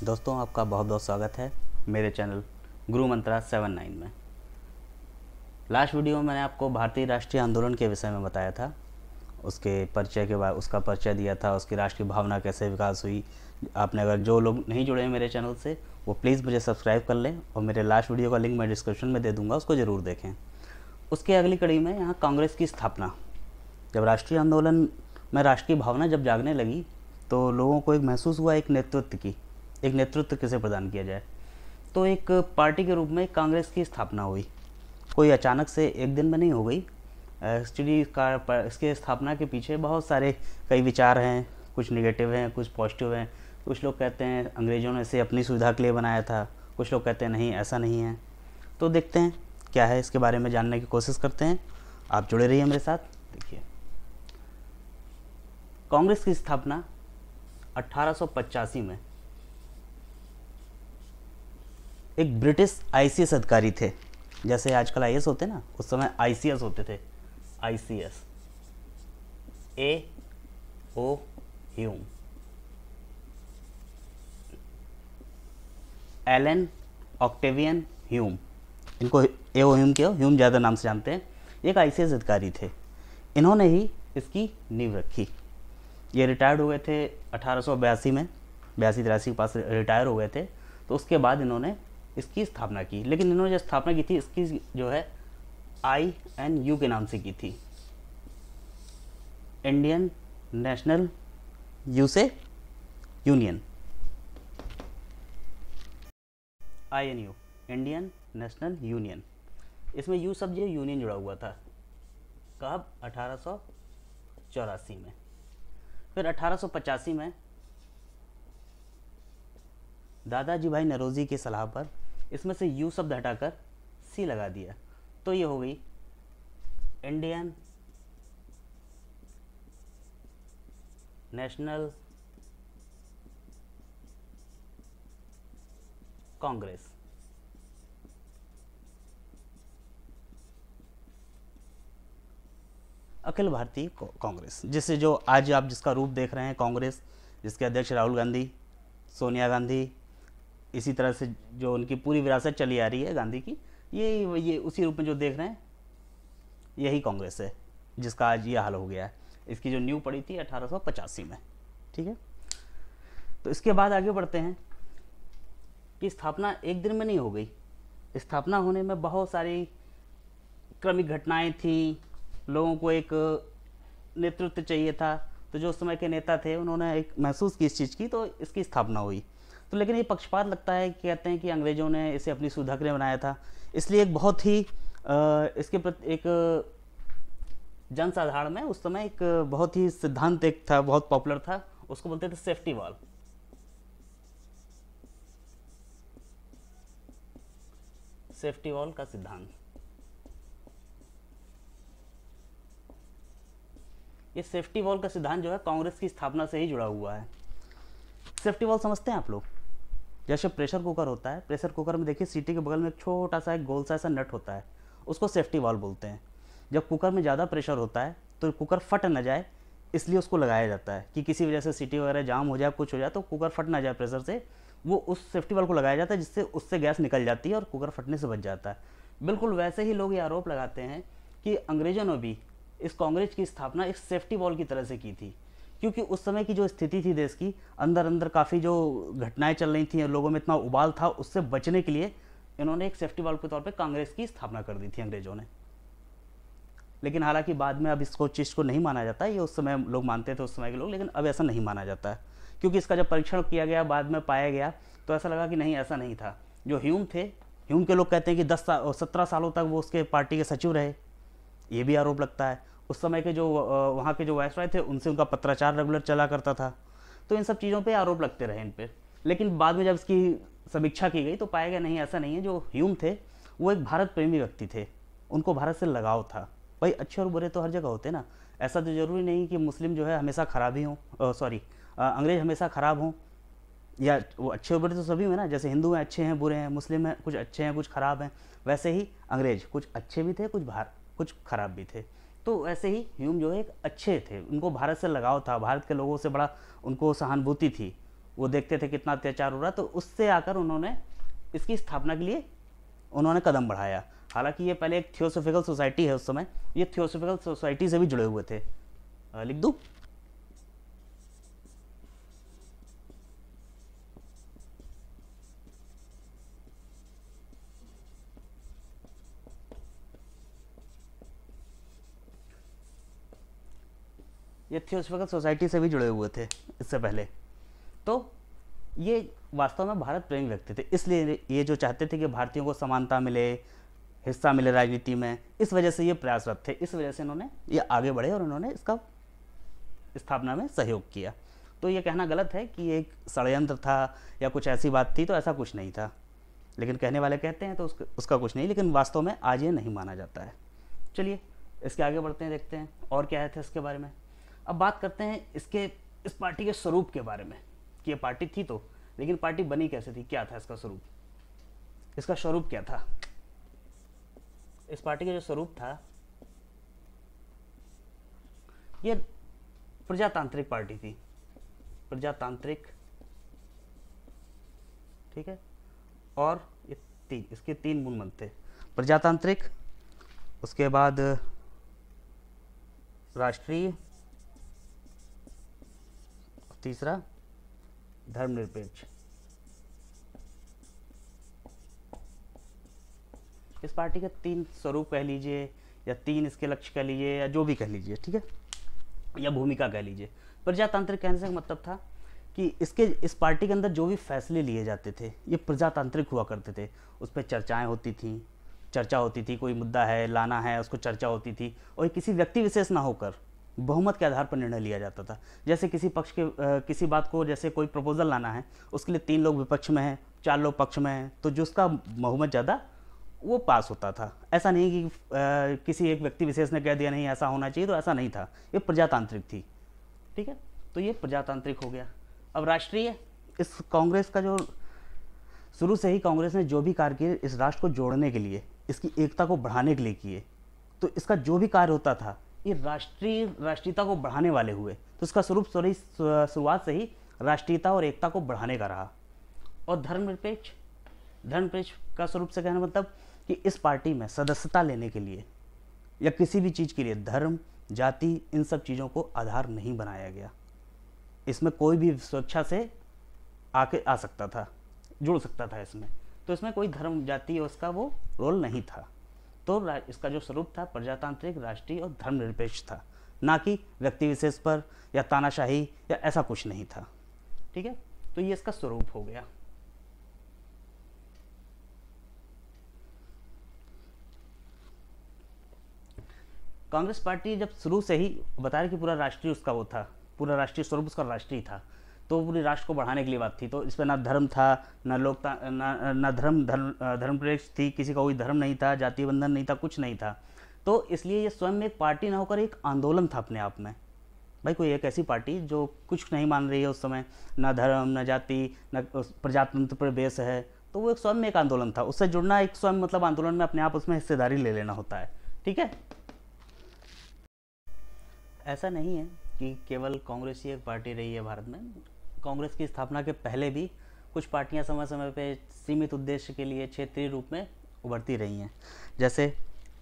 दोस्तों, आपका बहुत बहुत स्वागत है मेरे चैनल गुरु मंत्रा 79 में। लास्ट वीडियो में मैंने आपको भारतीय राष्ट्रीय आंदोलन के विषय में बताया था। उसके परिचय के बाद उसका परिचय दिया था, उसकी राष्ट्रीय भावना कैसे विकास हुई। आपने अगर जो लोग नहीं जुड़े हैं मेरे चैनल से, वो प्लीज़ मुझे सब्सक्राइब कर लें और मेरे लास्ट वीडियो का लिंक मैं डिस्क्रिप्शन में दे दूँगा, उसको ज़रूर देखें। उसके अगली कड़ी में यहाँ कांग्रेस की स्थापना। जब राष्ट्रीय आंदोलन में राष्ट्रीय भावना जब जागने लगी तो लोगों को एक महसूस हुआ एक नेतृत्व किसे प्रदान किया जाए। तो एक पार्टी के रूप में कांग्रेस की स्थापना हुई। कोई अचानक से एक दिन में नहीं हो गई। एक्चुअली इसके स्थापना के पीछे बहुत सारे कई विचार हैं, कुछ निगेटिव हैं, कुछ पॉजिटिव हैं। कुछ लोग कहते हैं अंग्रेज़ों ने इसे अपनी सुविधा के लिए बनाया था, कुछ लोग कहते हैं नहीं, ऐसा नहीं है। तो देखते हैं क्या है, इसके बारे में जानने की कोशिश करते हैं। आप जुड़े रहिए मेरे साथ। देखिए, कांग्रेस की स्थापना 1885 में एक ब्रिटिश आईसीएस अधिकारी थे। जैसे आजकल आईएएस होते ना, उस समय आईसीएस होते थे। ICS, A O Hume, Allan Octavian Hume. इनको ए ओ ह्यूम क्यों, ह्यूम ज़्यादा नाम से जानते हैं। एक आईसीएस अधिकारी थे। इन्होंने ही इसकी नींव रखी। ये रिटायर्ड हो गए थे 1882 में, 82-83 के पास रिटायर हो गए थे। तो उसके बाद इन्होंने इसकी स्थापना की। लेकिन इन्होंने जो स्थापना की थी, इसकी जो है INU के नाम से की थी। इंडियन नेशनल यू से union, INU, Indian national union. इसमें यू शब्द जो यूनियन जुड़ा हुआ था। कब? 1884 में। फिर 1885 में दादाजी भाई नौरोजी की सलाह पर इसमें से यू शब्द हटाकर सी लगा दिया। तो ये हो गई इंडियन नेशनल कांग्रेस। अखिल भारतीय कांग्रेस, जिससे जो आज आप जिसका रूप देख रहे हैं कांग्रेस, जिसके अध्यक्ष राहुल गांधी, सोनिया गांधी, इसी तरह से जो उनकी पूरी विरासत चली आ रही है गांधी की, ये उसी रूप में जो देख रहे हैं, यही कांग्रेस है जिसका आज ये हाल हो गया है। इसकी जो नींव पड़ी थी 1885 में। ठीक है, तो इसके बाद आगे बढ़ते हैं कि स्थापना एक दिन में नहीं हो गई। स्थापना होने में बहुत सारी क्रमिक घटनाएं थी। लोगों को एक नेतृत्व चाहिए था। तो जो उस समय के नेता थे उन्होंने एक महसूस की इस चीज़ की, तो इसकी स्थापना हुई। तो लेकिन ये पक्षपात लगता है, कहते हैं कि अंग्रेज़ों ने इसे अपनी सुविधा के लिए बनाया था। इसलिए एक बहुत ही इसके प्रति एक जनसाधारण में उस समय एक बहुत ही सिद्धांत एक था, बहुत पॉपुलर था। उसको बोलते थे सेफ्टी वॉल। सेफ्टी वॉल का सिद्धांत। ये सेफ्टी वॉल का सिद्धांत जो है कांग्रेस की स्थापना से ही जुड़ा हुआ है। सेफ्टी वॉल समझते हैं आप लोग? जैसे प्रेशर कुकर होता है, प्रेशर कुकर में देखिए सीटी के बगल में एक छोटा सा एक गोल सा ऐसा नट होता है, उसको सेफ्टी वॉल बोलते हैं। जब कुकर में ज़्यादा प्रेशर होता है तो कुकर फट ना जाए, इसलिए उसको लगाया जाता है कि किसी वजह से सीटी वगैरह जाम हो जाए, कुछ हो जाए, तो कुकर फट ना जाए प्रेशर से, वो उस सेफ्टी वॉल को लगाया जाता है, जिससे उससे गैस निकल जाती है और कुकर फटने से बच जाता है। बिल्कुल वैसे ही लोग ये आरोप लगाते हैं कि अंग्रेज़ों ने भी इस कांग्रेस की स्थापना एक सेफ्टी वॉल की तरह से की थी, क्योंकि उस समय की जो स्थिति थी देश की, अंदर अंदर काफ़ी जो घटनाएं चल रही थी और लोगों में इतना उबाल था, उससे बचने के लिए इन्होंने एक सेफ्टी वॉल के तौर पे कांग्रेस की स्थापना कर दी थी अंग्रेज़ों ने। लेकिन हालांकि बाद में अब इसको चीज़ को नहीं माना जाता, ये उस समय लोग मानते थे, उस समय के लोग, लेकिन अब ऐसा नहीं माना जाता है, क्योंकि इसका जब परीक्षण किया गया, बाद में पाया गया, तो ऐसा लगा कि नहीं, ऐसा नहीं था। जो ह्यूम थे, ह्यूम के लोग कहते हैं कि 17 सालों तक वो उसके पार्टी के सचिव रहे, ये भी आरोप लगता है। उस समय के जो वहाँ के जो वायसराय थे, उनसे उनका पत्राचार रेगुलर चला करता था। तो इन सब चीज़ों पे आरोप लगते रहे इन पे। लेकिन बाद में जब इसकी समीक्षा की गई तो पाया गया नहीं, ऐसा नहीं है। जो ह्यूम थे वो एक भारत प्रेमी व्यक्ति थे, उनको भारत से लगाव था। भाई अच्छे और बुरे तो हर जगह होते ना, ऐसा तो ज़रूरी नहीं कि मुस्लिम जो है हमेशा ख़राब ही हों, सॉरी अंग्रेज़ हमेशा ख़राब हों, या वो अच्छे और बुरे तो सभी में ना। जैसे हिंदू हैं, अच्छे हैं, बुरे हैं, मुस्लिम हैं, कुछ अच्छे हैं, कुछ ख़राब हैं, वैसे ही अंग्रेज़ कुछ अच्छे भी थे, कुछ ख़राब भी थे। तो ऐसे ही ह्यूम जो है एक अच्छे थे, उनको भारत से लगाव था, भारत के लोगों से बड़ा उनको सहानुभूति थी। वो देखते थे कितना अत्याचार हो रहा, तो उससे आकर उन्होंने इसकी स्थापना के लिए उन्होंने कदम बढ़ाया। हालांकि ये पहले एक थियोसॉफिकल सोसाइटी है, उस समय ये थियोसॉफिकल सोसाइटी से भी जुड़े हुए थे। लिख दूँ? ये थियोसॉफिकल सोसाइटी से भी जुड़े हुए थे इससे पहले। तो ये वास्तव में भारत प्रेमी व्यक्ति थे, इसलिए ये जो चाहते थे कि भारतीयों को समानता मिले, हिस्सा मिले राजनीति में, इस वजह से ये प्रयासरत थे। इस वजह से इन्होंने ये आगे बढ़े और इन्होंने इसका स्थापना में सहयोग किया। तो ये कहना गलत है कि एक षड्यंत्र था या कुछ ऐसी बात थी, तो ऐसा कुछ नहीं था। लेकिन कहने वाले कहते हैं तो उसका कुछ नहीं, लेकिन वास्तव में आज ये नहीं माना जाता है। चलिए इसके आगे बढ़ते हैं, देखते हैं और क्या है थे इसके बारे में। अब बात करते हैं इस पार्टी के स्वरूप के बारे में कि ये पार्टी थी तो, लेकिन पार्टी बनी कैसे थी, क्या था इसका स्वरूप, इसका स्वरूप क्या था। इस पार्टी का जो स्वरूप था, ये प्रजातांत्रिक पार्टी थी, प्रजातांत्रिक, ठीक है। और ये इसके 3 मूल मंत्र थे, प्रजातांत्रिक, उसके बाद राष्ट्रीय, तीसरा धर्मनिरपेक्ष। इस पार्टी के 3 स्वरूप कह लीजिए या 3 इसके लक्ष्य कह लीजिए या जो भी कह लीजिए, ठीक है, या भूमिका कह लीजिए। प्रजातांत्रिक कहने से मतलब था कि इस पार्टी के अंदर जो भी फैसले लिए जाते थे ये प्रजातांत्रिक हुआ करते थे। उस पर चर्चाएं होती थी, चर्चा होती थी, कोई मुद्दा है लाना है उसको चर्चा होती थी, और किसी व्यक्ति विशेष ना होकर बहुमत के आधार पर निर्णय लिया जाता था। जैसे किसी पक्ष के किसी बात को, जैसे कोई प्रपोजल लाना है, उसके लिए 3 लोग विपक्ष में हैं, 4 लोग पक्ष में हैं, तो जिसका बहुमत ज़्यादा वो पास होता था। ऐसा नहीं कि किसी एक व्यक्ति विशेष ने कह दिया नहीं ऐसा होना चाहिए, तो ऐसा नहीं था, ये प्रजातांत्रिक थी, ठीक है। तो ये प्रजातांत्रिक हो गया। अब राष्ट्रीय, इस कांग्रेस का जो शुरू से ही कांग्रेस ने जो भी कार्य किए इस राष्ट्र को जोड़ने के लिए, इसकी एकता को बढ़ाने के लिए किए, तो इसका जो भी कार्य होता था ये राष्ट्रीयता को बढ़ाने वाले हुए। तो इसका स्वरूप शुरुआत से ही राष्ट्रीयता और एकता को बढ़ाने का रहा। और धर्मनिरपेक्ष का स्वरूप से कहना मतलब कि इस पार्टी में सदस्यता लेने के लिए या किसी भी चीज़ के लिए धर्म, जाति, इन सब चीज़ों को आधार नहीं बनाया गया। इसमें कोई भी स्वेच्छा से आके आ सकता था, जुड़ सकता था इसमें, तो इसमें कोई धर्म, जाति उसका वो रोल नहीं था। तो इसका जो स्वरूप था प्रजातांत्रिक, राष्ट्रीय और धर्मनिरपेक्ष था, ना कि व्यक्ति विशेष पर या तानाशाही या ऐसा कुछ नहीं था, ठीक है। तो ये इसका स्वरूप हो गया। कांग्रेस पार्टी जब शुरू से ही बताया कि पूरा राष्ट्रीय उसका वो था, पूरा राष्ट्रीय स्वरूप उसका राष्ट्रीय था, तो पूरे राष्ट्र को बढ़ाने के लिए बात थी। तो इस पर ना धर्म था, ना लोकता, ना धर्मनिरपेक्ष थी, किसी का कोई धर्म नहीं था, जातीय बंधन नहीं था, कुछ नहीं था। तो इसलिए ये स्वयं एक पार्टी ना होकर एक आंदोलन था अपने आप में। भाई कोई एक ऐसी पार्टी जो कुछ नहीं मान रही है उस समय, ना धर्म, ना जाति, ना प्रजातंत्र पर बेस है, तो वो एक स्वयं में एक आंदोलन था। उससे जुड़ना एक स्वयं मतलब आंदोलन में अपने आप उसमें हिस्सेदारी ले लेना होता है, ठीक है। ऐसा नहीं है कि केवल कांग्रेस ही एक पार्टी रही है भारत में। कांग्रेस की स्थापना के पहले भी कुछ पार्टियां समय समय पे सीमित उद्देश्य के लिए क्षेत्रीय रूप में उभरती रही हैं। जैसे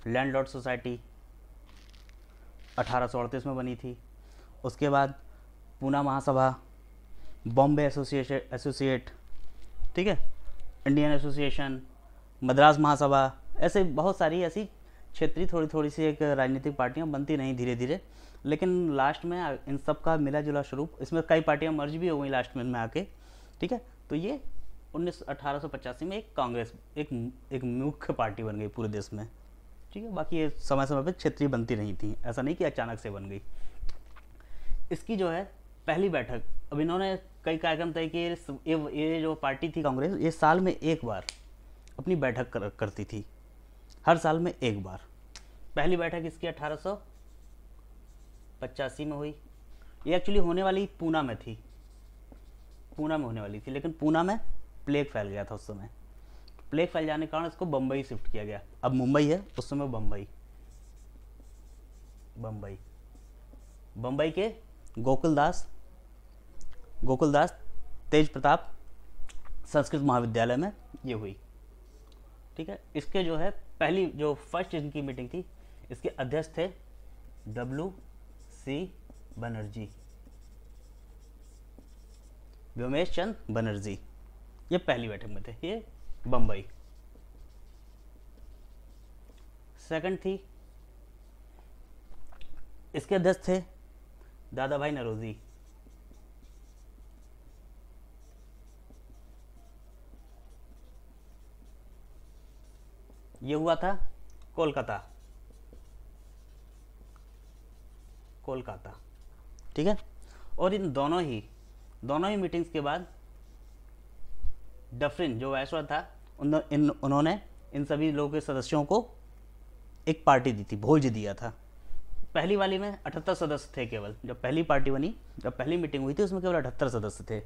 लैंडलॉर्ड सोसाइटी 1838 में बनी थी, उसके बाद पूना महासभा, बॉम्बे एसोसिएट, ठीक है, इंडियन एसोसिएशन, मद्रास महासभा, ऐसे बहुत सारी ऐसी क्षेत्रीय थोड़ी थोड़ी सी एक राजनीतिक पार्टियां बनती रहीं धीरे धीरे। लेकिन लास्ट में इन सब का मिला जुला स्वरूप, इसमें कई पार्टियां मर्ज भी हो गई लास्ट में आके, ठीक है। तो ये 1885 में एक कांग्रेस एक मुख्य पार्टी बन गई पूरे देश में, ठीक है। बाकी ये समय समय पर क्षेत्रीय बनती रही थी, ऐसा नहीं कि अचानक से बन गई। इसकी जो है पहली बैठक, अब इन्होंने कई कार्यक्रम तय किए। ये जो पार्टी थी कांग्रेस, ये साल में एक बार अपनी बैठक करती थी, हर साल में एक बार। पहली बैठक इसकी 1885 में हुई। ये एक्चुअली होने वाली पूना में थी, पूना में होने वाली थी, लेकिन पूना में प्लेग फैल गया था उस समय। प्लेग फैल जाने के कारण इसको बम्बई शिफ्ट किया गया। अब मुंबई है, उस समय बम्बई के गोकुलदास तेज प्रताप संस्कृत महाविद्यालय में ये हुई। ठीक है, इसके जो है पहली जो फर्स्ट इनकी मीटिंग थी, इसके अध्यक्ष थे WC बनर्जी, व्योमेश चंद्र बनर्जी। ये पहली बैठक में थे, ये बम्बई। सेकंड थी, इसके अध्यक्ष थे दादा भाई नौरोजी। ये हुआ था कोलकाता, कोलकाता। ठीक है, और इन दोनों ही मीटिंग्स के बाद डफरिन जो वायसरॉय था, उन्होंने इन सभी लोगों के सदस्यों को एक पार्टी दी थी, भोज दिया था। पहली वाली में 78 सदस्य थे केवल, जब पहली पार्टी बनी, जब पहली मीटिंग हुई थी उसमें केवल 78 सदस्य थे।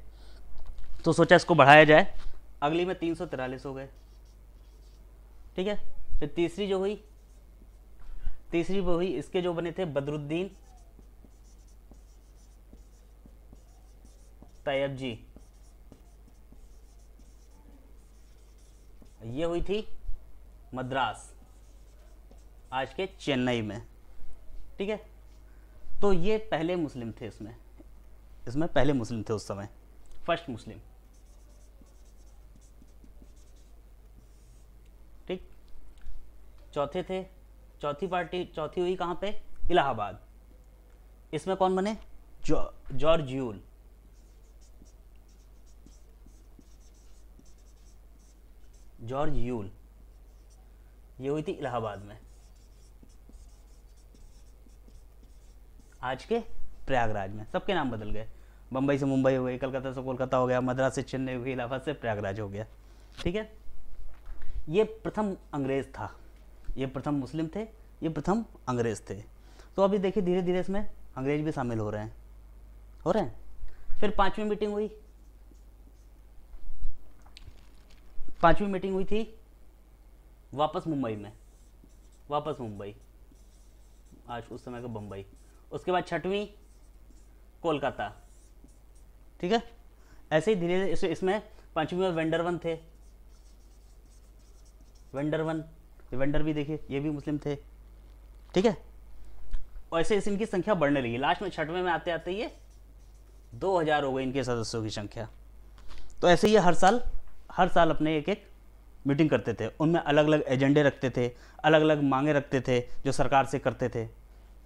तो सोचा इसको बढ़ाया जाए, अगली में 343 हो गए। ठीक है, फिर तीसरी वो हुई, इसके जो बने थे बदरुद्दीन तैयब जी, ये हुई थी मद्रास, आज के चेन्नई में। ठीक है, तो ये पहले मुस्लिम थे, इसमें पहले मुस्लिम थे उस समय, फर्स्ट मुस्लिम। ठीक, चौथी हुई कहां पे? इलाहाबाद। इसमें कौन बने? George Yule. ये हुई थी इलाहाबाद में, आज के प्रयागराज में। सबके नाम बदल गए, बम्बई से मुंबई हो गई, कलकत्ता से कोलकाता हो गया, मद्रास से चेन्नई हो गई, इलाहाबाद से प्रयागराज हो गया। ठीक है, ये प्रथम अंग्रेज था, ये प्रथम मुस्लिम थे, ये प्रथम अंग्रेज थे। तो अभी देखिए धीरे धीरे इसमें अंग्रेज भी शामिल हो रहे हैं। फिर पांचवी मीटिंग हुई थी वापस मुंबई, आज उस समय का बम्बई। उसके बाद छठवीं कोलकाता। ठीक है, ऐसे ही धीरे धीरे इसमें पांचवी में वेंडरवन थे, वेंडर भी देखिए, ये भी मुस्लिम थे। ठीक है, और ऐसे इनकी संख्या बढ़ने लगी, लास्ट में छठवें में आते आते ये 2000 हो गई इनके सदस्यों की संख्या। तो ऐसे ये हर साल अपने एक मीटिंग करते थे, उनमें अलग अलग एजेंडे रखते थे, अलग अलग मांगे रखते थे जो सरकार से करते थे।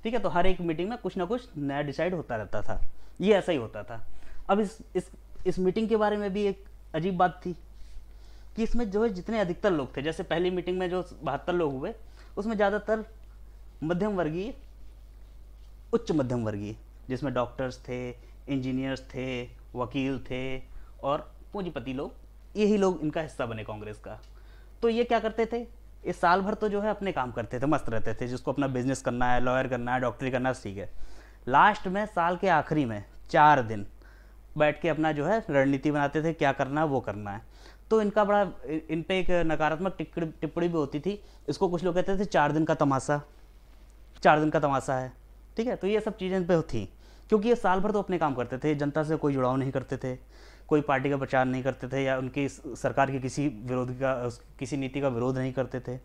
ठीक है, तो हर एक मीटिंग में कुछ ना कुछ नया डिसाइड होता रहता था, ये ऐसा ही होता था। अब इस मीटिंग के बारे में भी एक अजीब बात थी कि इसमें जो है जितने अधिकतर लोग थे, जैसे पहली मीटिंग में जो 72 लोग हुए, उसमें ज़्यादातर मध्यम वर्गीय, उच्च मध्यम वर्गीय, जिसमें डॉक्टर्स थे, इंजीनियर्स थे, वकील थे और पूंजीपति लोग, यही लोग इनका हिस्सा बने कांग्रेस का। तो ये क्या करते थे, इस साल भर तो जो है अपने काम करते थे, मस्त रहते थे, जिसको अपना बिजनेस करना है, लॉयर करना है, डॉक्टरी करना है, ठीक है। लास्ट में साल के आखिरी में 4 दिन बैठ के अपना जो है रणनीति बनाते थे, क्या करना है वो करना है। तो इनका बड़ा, इन पे एक नकारात्मक टिप्पणी भी होती थी, इसको कुछ लोग कहते थे 4 दिन का तमाशा, 4 दिन का तमाशा है। ठीक है, तो ये सब चीज़ें इन पे थी, क्योंकि ये साल भर तो अपने काम करते थे, जनता से कोई जुड़ाव नहीं करते थे, कोई पार्टी का प्रचार नहीं करते थे, या उनकी सरकार की किसी नीति का विरोध नहीं करते थे।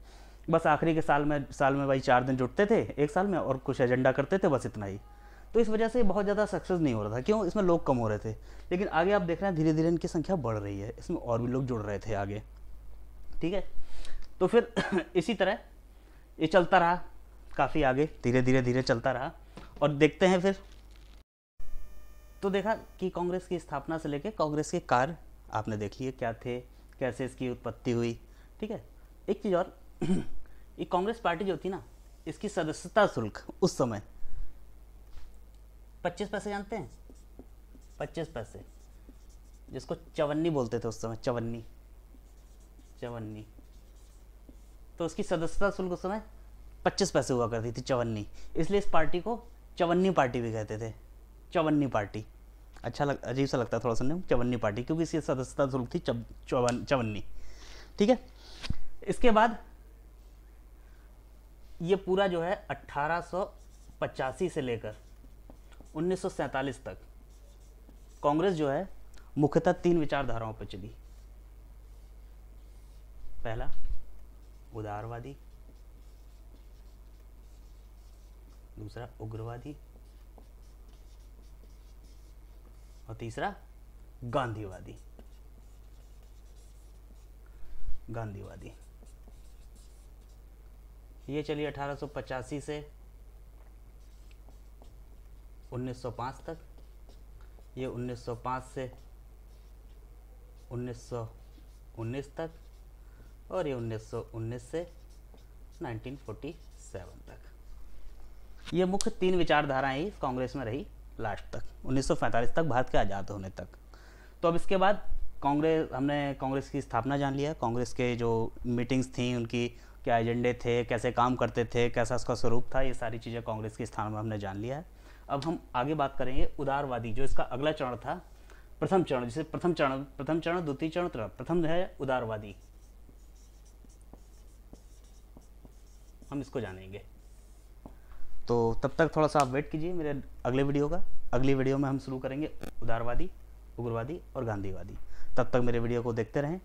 बस आखिरी के साल में भाई 4 दिन जुटते थे एक साल में और कुछ एजेंडा करते थे, बस इतना ही। तो इस वजह से बहुत ज़्यादा सक्सेस नहीं हो रहा था, क्यों? इसमें लोग कम हो रहे थे। लेकिन आगे आप देख रहे हैं धीरे धीरे इनकी संख्या बढ़ रही है, इसमें और भी लोग जुड़ रहे थे आगे। ठीक है, तो फिर इसी तरह ये चलता रहा काफ़ी आगे, धीरे चलता रहा। और देखते हैं फिर, तो देखा कि कांग्रेस की स्थापना से लेकर कांग्रेस के कार्य आपने देख लिए क्या थे, कैसे इसकी उत्पत्ति हुई। ठीक है, एक चीज़ और, ये कांग्रेस पार्टी जो थी ना, इसकी सदस्यता शुल्क उस समय 25 पैसे, जानते हैं? 25 पैसे, जिसको चवन्नी बोलते थे उस समय, चवन्नी। तो उसकी सदस्यता शुल्क उस समय 25 पैसे हुआ करती थी, चवन्नी। इसलिए इस पार्टी को चवन्नी पार्टी भी कहते थे, चवन्नी पार्टी। अजीब सा लगता है थोड़ा सुनने, चवन्नी पार्टी, क्योंकि इसकी सदस्यता शुल्क थी चवन्नी। ठीक है, इसके बाद ये पूरा जो है 1885 से लेकर 1947 तक कांग्रेस जो है मुख्यतः 3 विचारधाराओं पर चली। पहला उदारवादी, दूसरा उग्रवादी और तीसरा गांधीवादी। गांधीवादी ये चलिए 1885 से 1905 तक, ये 1905 से 1919 तक, और ये 1919 से 1947 तक। ये मुख्य 3 विचारधाराएं ही कांग्रेस में रही लास्ट तक, 1945 तक, भारत के आज़ाद होने तक। तो अब इसके बाद हमने कांग्रेस की स्थापना जान लिया, कांग्रेस के जो मीटिंग्स थी उनकी क्या एजेंडे थे, कैसे काम करते थे, कैसा उसका स्वरूप था, ये सारी चीज़ें कांग्रेस की स्थापना में हमने जान लिया है। अब हम आगे बात करेंगे उदारवादी, जो इसका अगला चरण था, प्रथम चरण, जिसे प्रथम चरण, द्वितीय चरण, प्रथम है उदारवादी। हम इसको जानेंगे, तो तब तक थोड़ा सा आप वेट कीजिए मेरे अगले वीडियो का। अगली वीडियो में हम शुरू करेंगे उदारवादी, उग्रवादी और गांधीवादी। तब तक मेरे वीडियो को देखते रहें।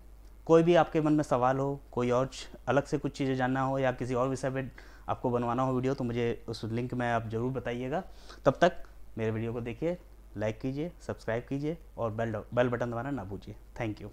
कोई भी आपके मन में सवाल हो, कोई और अलग से कुछ चीज़ें जानना हो, या किसी और विषय पे आपको बनवाना हो वीडियो, तो मुझे उस लिंक में आप ज़रूर बताइएगा। तब तक मेरे वीडियो को देखिए, लाइक कीजिए, सब्सक्राइब कीजिए और बेल बटन दबाना ना भूलिए। Thank you.